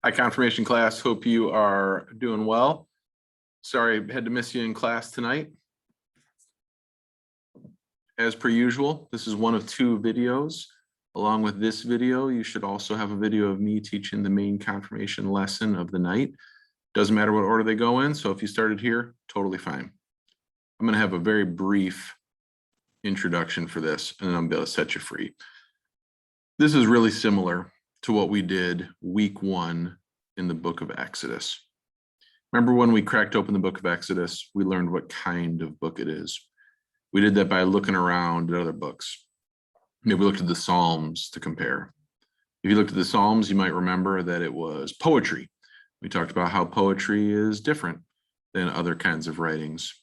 Hi, confirmation class. Hope you are doing well. Sorry, I had to miss you in class tonight. As per usual, this is one of two videos. Along with this video, you should also have a video of me teaching the main confirmation lesson of the night. Doesn't matter what order they go in, so if you started here, totally fine. I'm going to have a very brief introduction for this, and then I'm going to set you free. This is really similar to what we did week 1 in the book of Exodus. Remember when we cracked open the book of Exodus, we learned what kind of book it is. We did that by looking around at other books. Maybe we looked at the Psalms to compare. If you looked at the Psalms, you might remember that it was poetry. We talked about how poetry is different than other kinds of writings.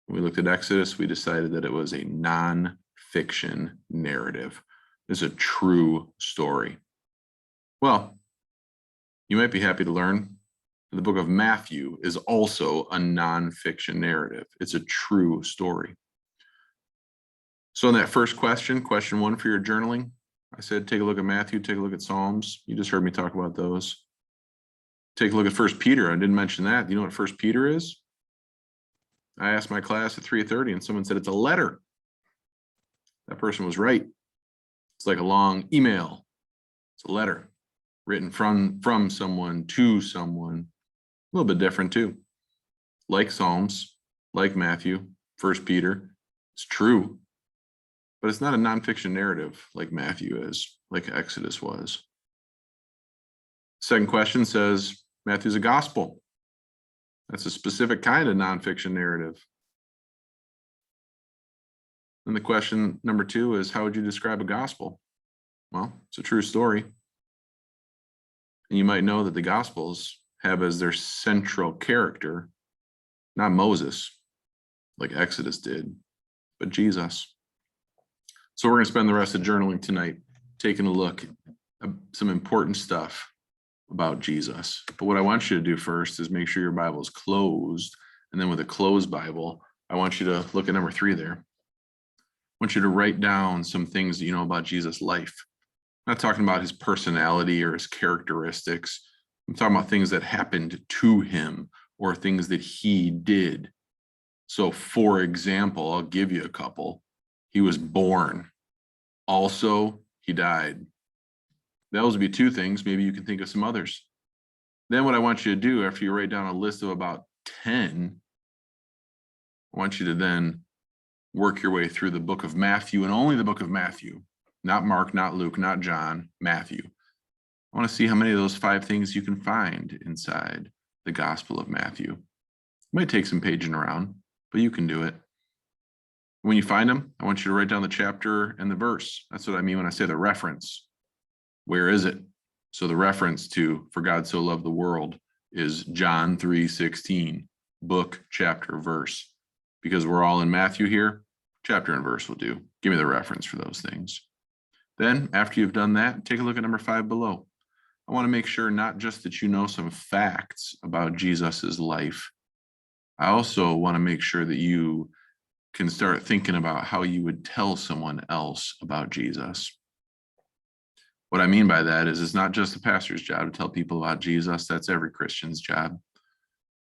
When we looked at Exodus, we decided that it was a non-fiction narrative. It's a true story. Well, you might be happy to learn that the book of Matthew is also a non-fiction narrative. It's a true story. So in that first question, question 1 for your journaling, I said, take a look at Matthew, take a look at Psalms. You just heard me talk about those. Take a look at 1 Peter. I didn't mention that. Do you know what 1 Peter is? I asked my class at 3:30 and someone said it's a letter. That person was right. It's like a long email. It's a letter written from someone to someone. A little bit different too. Like Psalms, like Matthew, 1 Peter. It's true. But it's not a nonfiction narrative like Matthew is, like Exodus was. Second question says Matthew's a gospel. That's a specific kind of nonfiction narrative. And the question number 2 is, how would you describe a gospel? Well, it's a true story. And you might know that the Gospels have as their central character, not Moses, like Exodus did, but Jesus. So we're going to spend the rest of journaling tonight taking a look at some important stuff about Jesus. But what I want you to do first is make sure your Bible is closed. And then with a closed Bible, I want you to look at number 3 there. I want you to write down some things that you know about Jesus' life. I'm not talking about his personality or his characteristics. I'm talking about things that happened to him or things that he did. So for example, I'll give you a couple. He was born. Also, he died. Those would be 2 things. Maybe you can think of some others. Then what I want you to do after you write down a list of about 10, I want you to then work your way through the book of Matthew and only the book of Matthew, not Mark, not Luke, not John, Matthew. I want to see how many of those 5 things you can find inside the Gospel of Matthew. It might take some paging around, but you can do it. When you find them, I want you to write down the chapter and the verse. That's what I mean when I say the reference. Where is it? So the reference to "For God so loved the world" is John 3:16, book, chapter, verse. Because we're all in Matthew here, chapter and verse will do. Give me the reference for those things. Then, after you've done that, take a look at number 5 below. I want to make sure not just that you know some facts about Jesus's life. I also want to make sure that you can start thinking about how you would tell someone else about Jesus. What I mean by that is it's not just the pastor's job to tell people about Jesus. That's every Christian's job.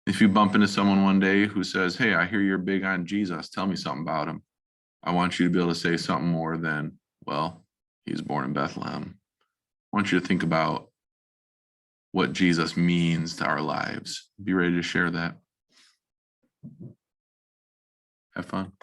If you bump into someone one day who says, "Hey, I hear you're big on Jesus. Tell me something about him." I want you to be able to say something more than, "Well, he was born in Bethlehem." I want you to think about what Jesus means to our lives. Be ready to share that. Have fun.